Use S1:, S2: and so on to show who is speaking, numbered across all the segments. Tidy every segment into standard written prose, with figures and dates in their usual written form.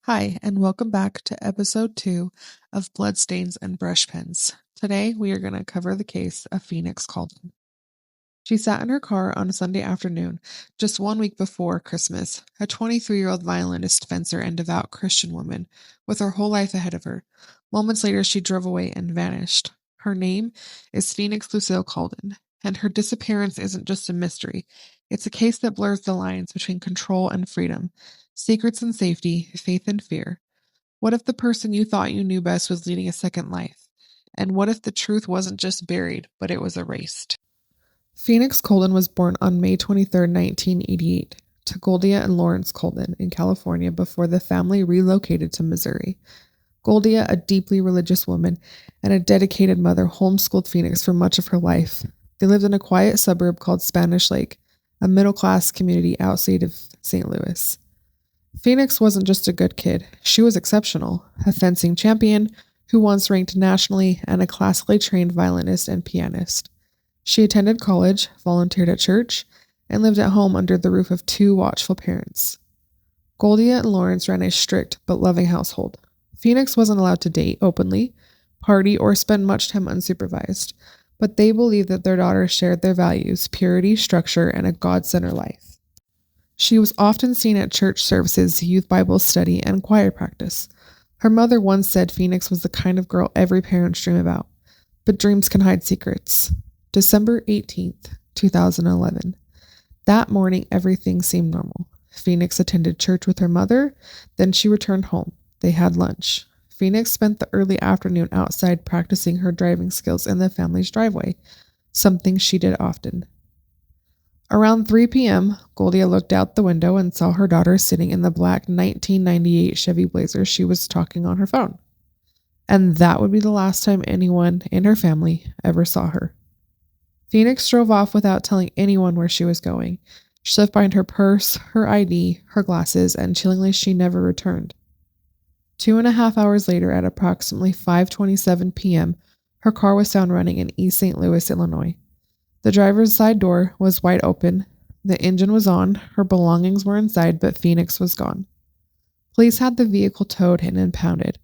S1: Hi, and welcome back to episode 2 of Bloodstains and Brush Pens. Today, we are going to cover the case of Phoenix Coldon. She sat in her car on a Sunday afternoon, just 1 week before Christmas, a 23-year-old violinist, fencer, and devout Christian woman, with her whole life ahead of her. Moments later, she drove away and vanished. Her name is Phoenix Lucille Coldon, and her disappearance isn't just a mystery. It's a case that blurs the lines between control and freedom, secrets and safety, faith and fear. What if the person you thought you knew best was leading a second life? And what if the truth wasn't just buried, but it was erased? Phoenix Coldon was born on May 23, 1988, to Goldia and Lawrence Coldon in California before the family relocated to Missouri. Goldia, a deeply religious woman and a dedicated mother, homeschooled Phoenix for much of her life. They lived in a quiet suburb called Spanish Lake, a middle-class community outside of St. Louis. Phoenix wasn't just a good kid. She was exceptional, a fencing champion who once ranked nationally and a classically trained violinist and pianist. She attended college, volunteered at church, and lived at home under the roof of 2 watchful parents. Goldia and Lawrence ran a strict but loving household. Phoenix wasn't allowed to date openly, party, or spend much time unsupervised, but they believed that their daughter shared their values, purity, structure, and a God-centered life. She was often seen at church services, youth Bible study, and choir practice. Her mother once said Phoenix was the kind of girl every parent dreams about, but dreams can hide secrets. December 18th, 2011. That morning, everything seemed normal. Phoenix attended church with her mother, then she returned home. They had lunch. Phoenix spent the early afternoon outside practicing her driving skills in the family's driveway, something she did often. Around 3 p.m., Goldia looked out the window and saw her daughter sitting in the black 1998 Chevy Blazer she was talking on her phone. And that would be the last time anyone in her family ever saw her. Phoenix drove off without telling anyone where she was going. She left behind her purse, her ID, her glasses, and chillingly, she never returned. 2.5 hours later, at approximately 5:27 p.m., her car was found running in East St. Louis, Illinois. The driver's side door was wide open, the engine was on, her belongings were inside, but Phoenix was gone. Police had the vehicle towed and impounded,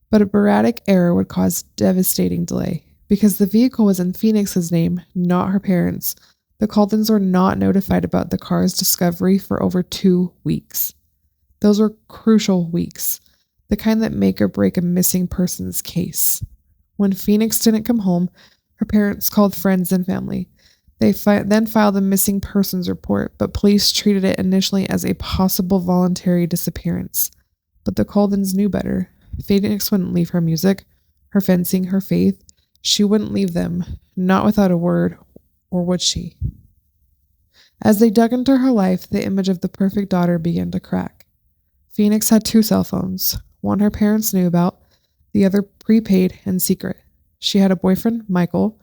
S1: but a erratic error would cause devastating delay. Because the vehicle was in Phoenix's name, not her parents', the Coldons were not notified about the car's discovery for over 2 weeks. Those were crucial weeks, the kind that make or break a missing person's case. When Phoenix didn't come home, her parents called friends and family. They then filed a missing persons report, but police treated it initially as a possible voluntary disappearance. But the Coldons knew better. Phoenix wouldn't leave her music, her fencing, her faith. She wouldn't leave them, not without a word, or would she? As they dug into her life, the image of the perfect daughter began to crack. Phoenix had 2 cell phones, one her parents knew about, the other prepaid and secret. She had a boyfriend, Michael,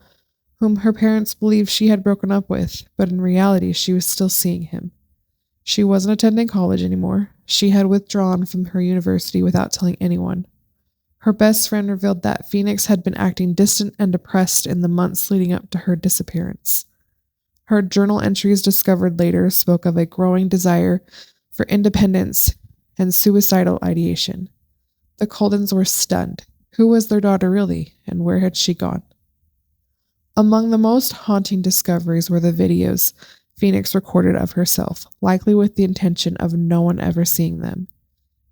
S1: whom her parents believed she had broken up with, but in reality she was still seeing him. She wasn't attending college anymore. She had withdrawn from her university without telling anyone. Her best friend revealed that Phoenix had been acting distant and depressed in the months leading up to her disappearance. Her journal entries discovered later spoke of a growing desire for independence and suicidal ideation. The Coldons were stunned. Who was their daughter really, and where had she gone? Among the most haunting discoveries were the videos Phoenix recorded of herself, likely with the intention of no one ever seeing them.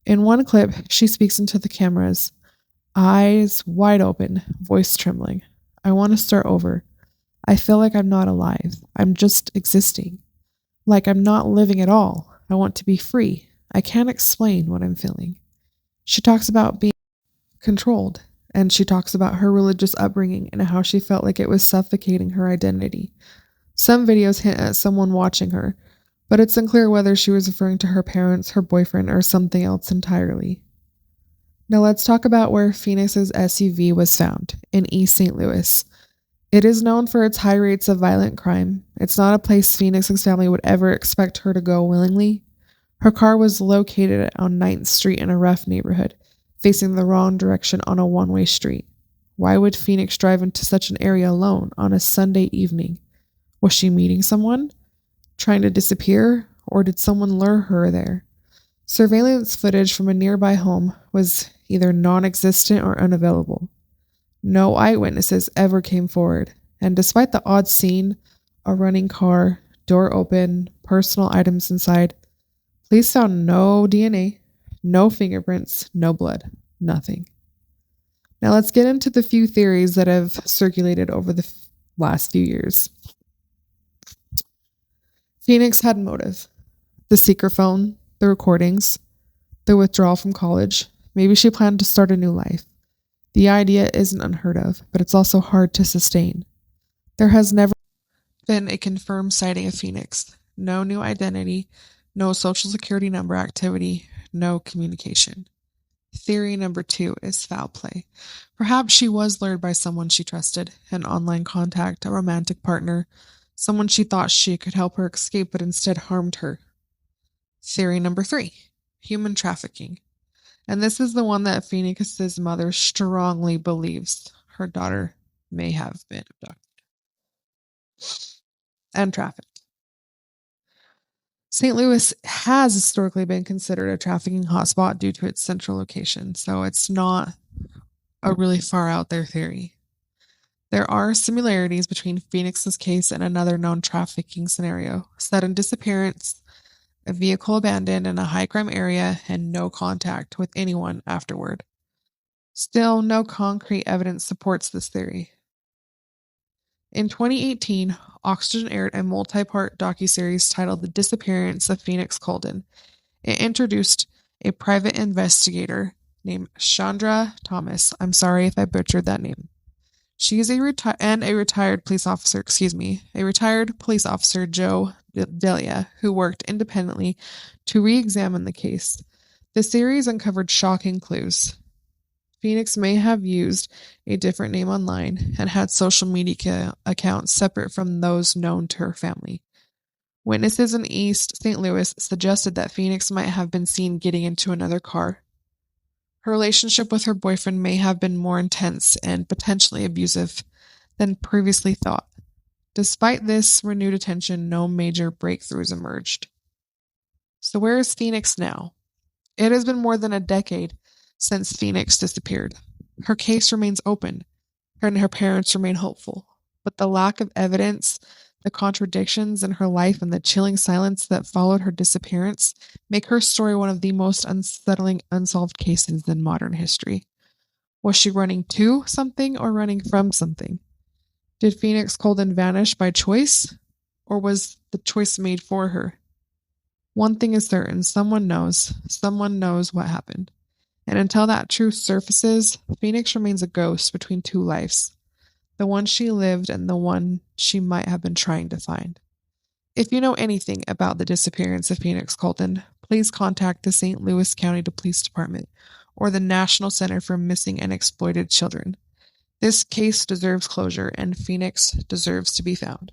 S1: In one clip, she speaks into the cameras, eyes wide open, voice trembling. I want to start over. I feel like I'm not alive. I'm just existing. Like I'm not living at all. I want to be free. I can't explain what I'm feeling. She talks about being controlled, and she talks about her religious upbringing and how she felt like it was suffocating her identity. Some videos hint at someone watching her, but it's unclear whether she was referring to her parents, her boyfriend, or something else entirely. Now let's talk about where Phoenix's SUV was found, in East St. Louis. It is known for its high rates of violent crime. It's not a place Phoenix's family would ever expect her to go willingly. Her car was located on 9th Street in a rough neighborhood, facing the wrong direction on a one-way street. Why would Phoenix drive into such an area alone on a Sunday evening? Was she meeting someone? Trying to disappear? Or did someone lure her there? Surveillance footage from a nearby home was either non-existent or unavailable. No eyewitnesses ever came forward, and despite the odd scene, a running car, door open, personal items inside, police found no DNA, no fingerprints, no blood, nothing. Now let's get into the few theories that have circulated over the last few years. Phoenix had motive. The secret phone, the recordings, the withdrawal from college. Maybe she planned to start a new life. The idea isn't unheard of, but it's also hard to sustain. There has never been a confirmed sighting of Phoenix. No new identity, no social security number activity, no communication. Theory number 2 is foul play. Perhaps she was lured by someone she trusted, an online contact, a romantic partner, someone she thought she could help her escape but instead harmed her. Theory number 3, human trafficking. And this is the one that Phoenix's mother strongly believes her daughter may have been abducted and trafficked. St. Louis has historically been considered a trafficking hotspot due to its central location, so it's not a really far out there theory. There are similarities between Phoenix's case and another known trafficking scenario: sudden disappearance, a vehicle abandoned in a high crime area, and no contact with anyone afterward. Still, no concrete evidence supports this theory. In 2018, Oxygen aired a multi-part docuseries titled The Disappearance of Phoenix Coldon. It introduced a private investigator named Chandra Thomas. I'm sorry if I butchered that name. She is a retired police officer, Joe Delia, who worked independently to re-examine the case. The series uncovered shocking clues. Phoenix may have used a different name online and had social media accounts separate from those known to her family. Witnesses in East St. Louis suggested that Phoenix might have been seen getting into another car. Her relationship with her boyfriend may have been more intense and potentially abusive than previously thought. Despite this renewed attention, no major breakthroughs emerged. So where is Phoenix now? It has been more than a decade since Phoenix disappeared. Her case remains open, and her parents remain hopeful. But the lack of evidence, the contradictions in her life, and the chilling silence that followed her disappearance make her story one of the most unsettling unsolved cases in modern history. Was she running to something or running from something? Did Phoenix Coldon vanish by choice, or was the choice made for her? One thing is certain: someone knows what happened. And until that truth surfaces, Phoenix remains a ghost between two lives, the one she lived and the one she might have been trying to find. If you know anything about the disappearance of Phoenix Coldon, please contact the St. Louis County Police Department or the National Center for Missing and Exploited Children. This case deserves closure, and Phoenix deserves to be found.